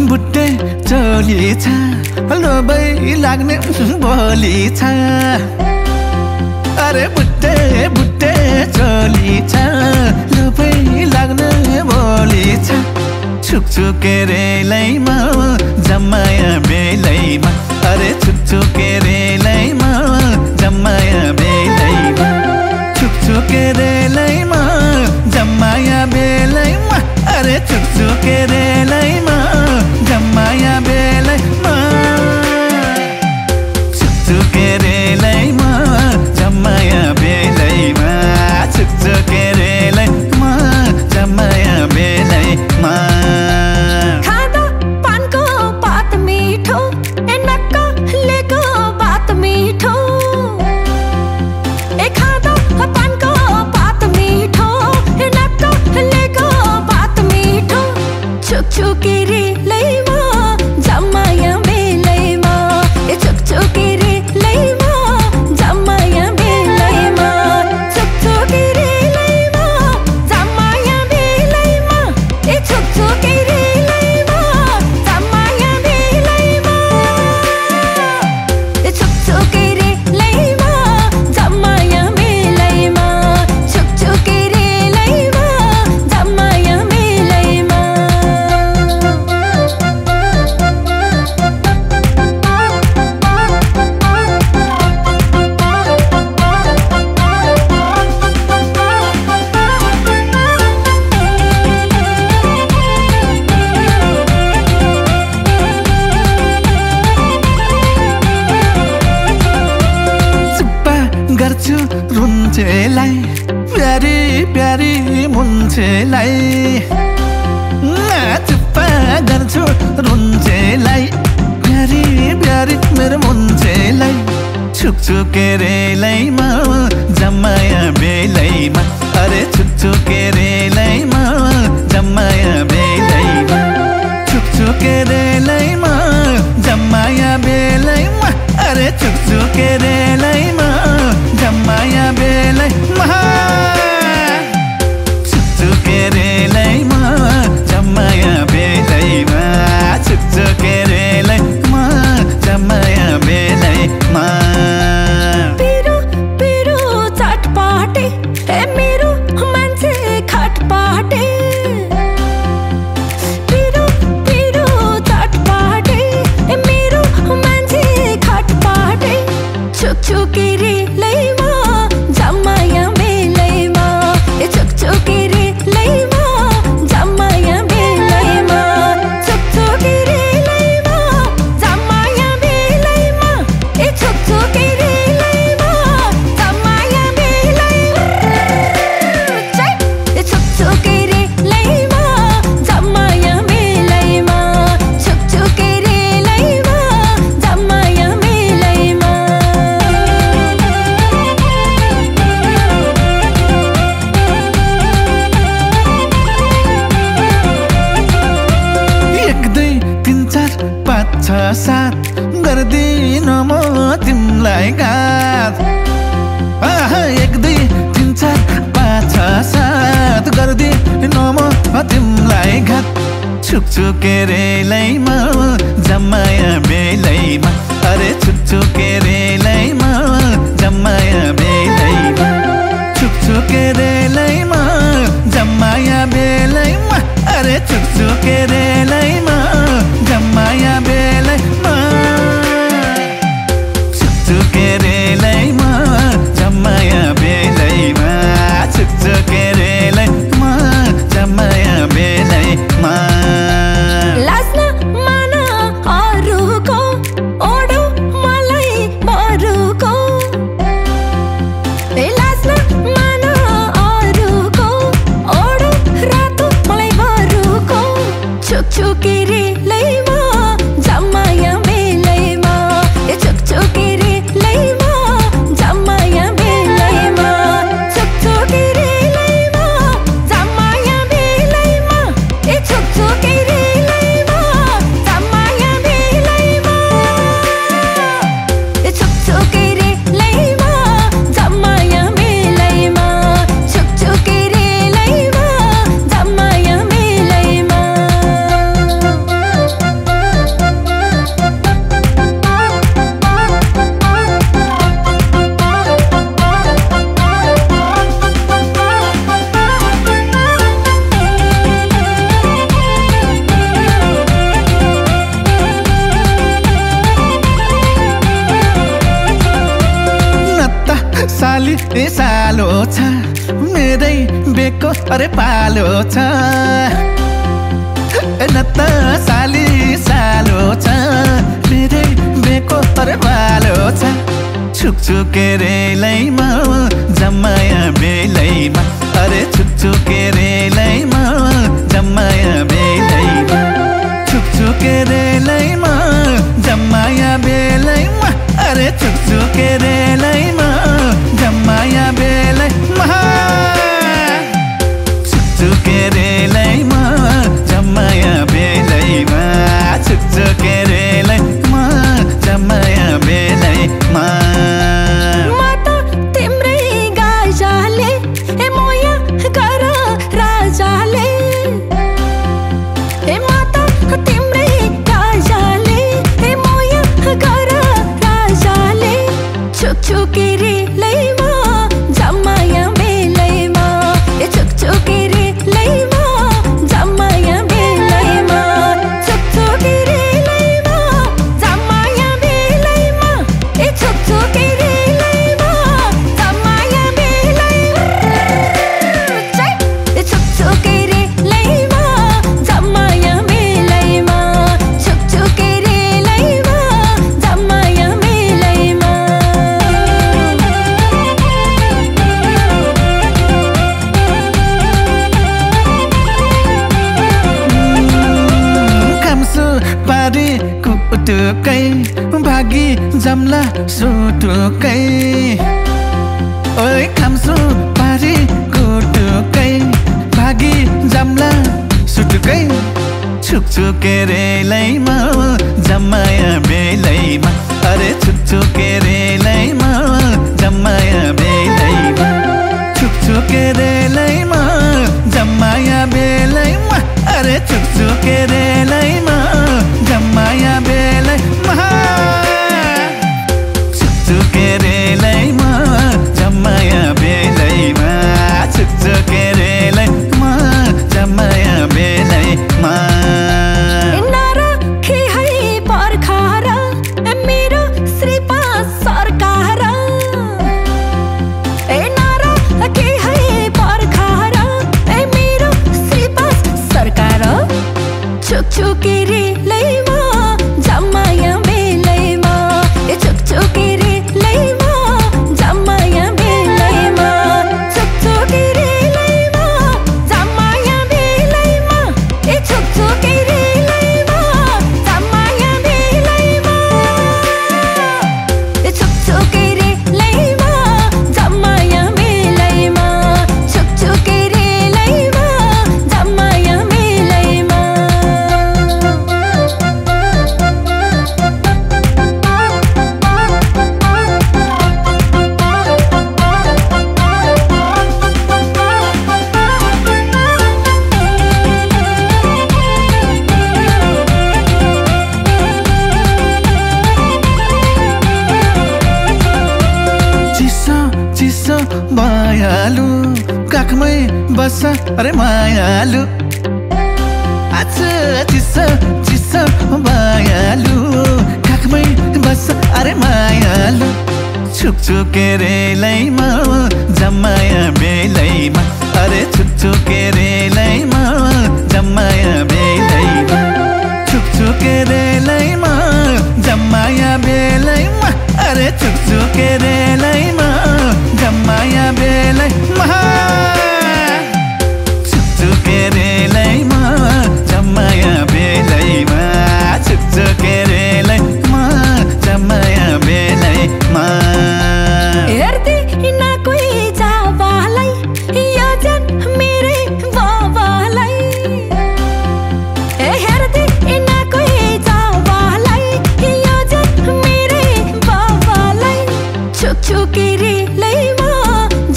बुट्टे चोली छ लोभै लाग्ने बोली छ अरे बुट्टे बुट्टे चोली छ लोभै लाग्ने बोली छ छुकछुके रेलैमा जम्माया बेलैमा अरे छुकछुके रेलैमा जम्माया बेलैमा छुकछुके रेलैमा जम्माया बेलैमा अरे छुकछुके रेलैमा जम्माया बेलैमा छुकछुके रेलैमा जम्माया बेलैमा छुकछुके रेलैमा जम्माया बेलैमा खाँदा पानको पात मिठो नक्कलेको बात मिठो खाँदा पानको पात मिठो नक्कलेको बात मिठो छुकछुके रेलैमा जम्माया बेलैमा छुकछुके रेलैमा जम्माया बेलैमा छुकछुके रेलैमा जम्माया बेलैमा छुकछुके रेलैमा जम्माया बेलैमा छुकछुके रेलैमा जम्माया बेलैमा छुकछुके रेलैमा जम्माया बेलैमा चुप्पा गर्छु रुन्छेलाई प्यारी प्यारी मुन्छेलाई चुप्पा गर्छु रुन्छेलाई प्यारी प्यारी मेरो मुन्छेलाई छुकछुके रेलैमा जम्माया बेलैमा अरे छुकछुके रेलैमा जम्माया बेलैमा छुकछुके रेलैमा जम्माया बेलैमा अरे छुकछुके रेलैमा जम्माया बेलैमा छुकछुके रेलैमा जम्माया बेलैमा छुकछुके रेलैमा जम्माया बेलैमा पिरो पिरो चटपटे मेरो मान्छे खटपटे पिरो पिरो चटपटे मेरो मान्छे खटपटे छुकछुके रेलैमा जम्माया बेलैमा छुकछुके रेलैमा जम्माया बेलैमा छुकछुके रेलैमा जम्माया बेलैमा छुकछुके रेलैमा जम्माया बेलैमा छुकछुके रेलैमा जम्माया बेलैमा छुकछुके रेलैमा जम्माया बेलैमा एक दुई तिन चार पाँच छ सात गर्दिन म तिमलाई घात एक दुई तिन चार पाँच छ सात गर्दिन म तिमलाई घात छुकछुके रेलैमा जम्माया बेलैमा अरे छुकछुके रेलैमा जम्माया बेलैमा छुकछुके रेलैमा जम्माया बेलैमा अरे छुकछुके रेलैमा जम्माया बेलैमा छुकछुके रेलैमा जम्माया बेलैमा छुकछुके रेलैमा जम्माया बेलैमा लास्न मान अरूको ओढौ मलाई बरुको लास्न मान अरूको ओढौ रातो मलाई बरुको छुकछुके रेलैमा जम्माया बेलैमा छुकछुके रेलैमा जम्माया बेलैमा छुकछुके रेलैमा जम्माया बेलैमा छुकछुके रेलैमा जम्माया बेलैमा छुकछुके रेलैमा जम्माया बेलैमा छुकछुके रेलैमा जम्माया बेलैमा सालो छ मेरै बेको अरे पालो छ न त साली सालो छ मेरै बेको अरे पालो छ छुकछुके रेलैमा जम्माया बेलैमा अरे छुकछुके रेलैमा जम्माया बेलैमा छुकछुके रेलैमा जम्माया बेलैमा अरे छुकछुके रेलैमा जम्माया बेलैमा छुकछुके रेलैमा जम्माया बेलैमा छुकछुके रेलैमा जम्माया बेलैमा छुकछुके रेलैमा जम्माया बेलैमा छुकछुके रेलैमा जम्माया बेलैमा छुकछुके रेलैमा जम्माया बेलैमा छुकछुके रेलैमा जम्माया बेलैमा छुकछुके रेलैमा जम्माया बेलैमा छुकछुके रेलैमा जम्माया बेलैमा कुटुकै भागी जम्ला सुटुकै ओइ खाम्सु पारी कुटुकै भागी जम्ला सुटुकै छुकछुके रेलैमा जम्माया बेलैमा अरे छुकछुके रेलैमा जम्माया बेलैमा छुकछुके रेलैमा जम्माया बेलैमा अरे छुकछुके रेलैमा जम्माया बेलैमा छुकछुके रेलैमा जम्माया बेलैमा छुकछुके रेलैमा जम्माया बेलैमा नराखे है पर्खार मेरो श्रीपाद सरकार नराखे है पर्खार मेरो श्रीपाद सरकार छुकछुके रेलैमा जम्माया बेलैमा छुकछुके रेलैमा जम्माया बेलैमा छुकछुके रेलैमा जम्माया बेलैमा छुकछुके रेलैमा जम्माया बेलैमा छुकछुके रेलैमा जम्माया बेलैमा छुकछुके रेलैमा जम्माया बेलैमा चिसो चिसो मायालु काखमै बस्छ अरे मायालु आच्छा चिसो चिसो मायालु काखमै बस्छ अरे मायालु छुकछुके रेलैमा जम्माया बेलैमा अरे छुकछुके रेलैमा जम्माया बेलैमा छुकछुके रेलैमा जम्माया बेलैमा अरे छुकछुके रेलैमा जम्माया बेलैमा छुकछुके रेलैमा जम्माया बेलैमा छुकछुके रेलैमा जम्माया बेलैमा हेर्दै न कोही जाबालाई यो जन मेरै बाबालाई हेर्दै न कोही जाबालाई यो जन मेरै बाबालाई छुकछुके रेलैमा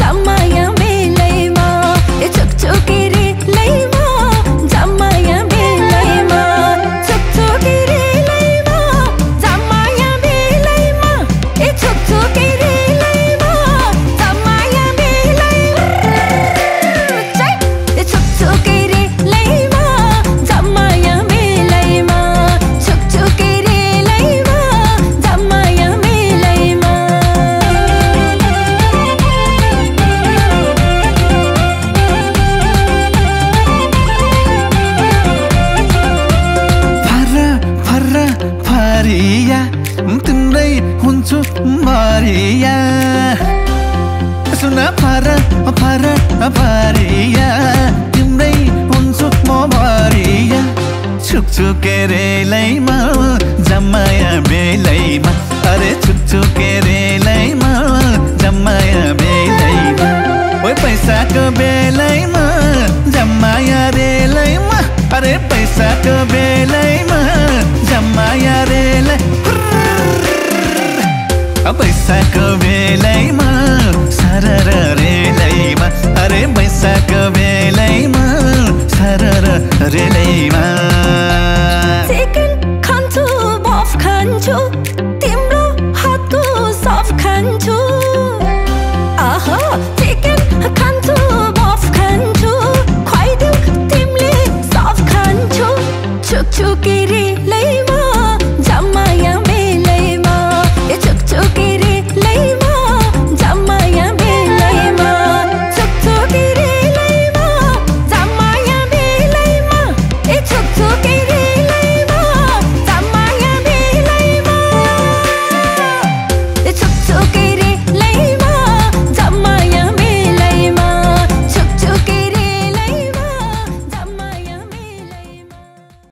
जम्माया बेलैमा छुकछुके रेलैमा जम्माया बेलैमा छुकछुके रेलैमा जम्माया बेलैमा छुकछुके रेलैमा जम्माया बेलैमा छुकछुके रेलैमा जम्माया बेलैमा पारिया तिम्रै हुन्छु म भरिया छुकछुके रेलैमा जम्माया बेलैमा अरे छुकछुके रेलैमा जम्माया बेलैमा ओइ पैसाको बेलैमा जम्माया रेलैमा अरे पैसाको बेलैमा जम्माया रेलै पैसाको बेलैमा सरर रेलैमा अरे पैसाको बेलैमा सरर रेलैमा चिकन खान्छु बफ खान्छु तिम्रो हातको सफ खान्छु आहा चिकन खान्छु बफ खान्छु खुवाइदेऊ तिमीले सफ खान्छु छुकछुके रेलै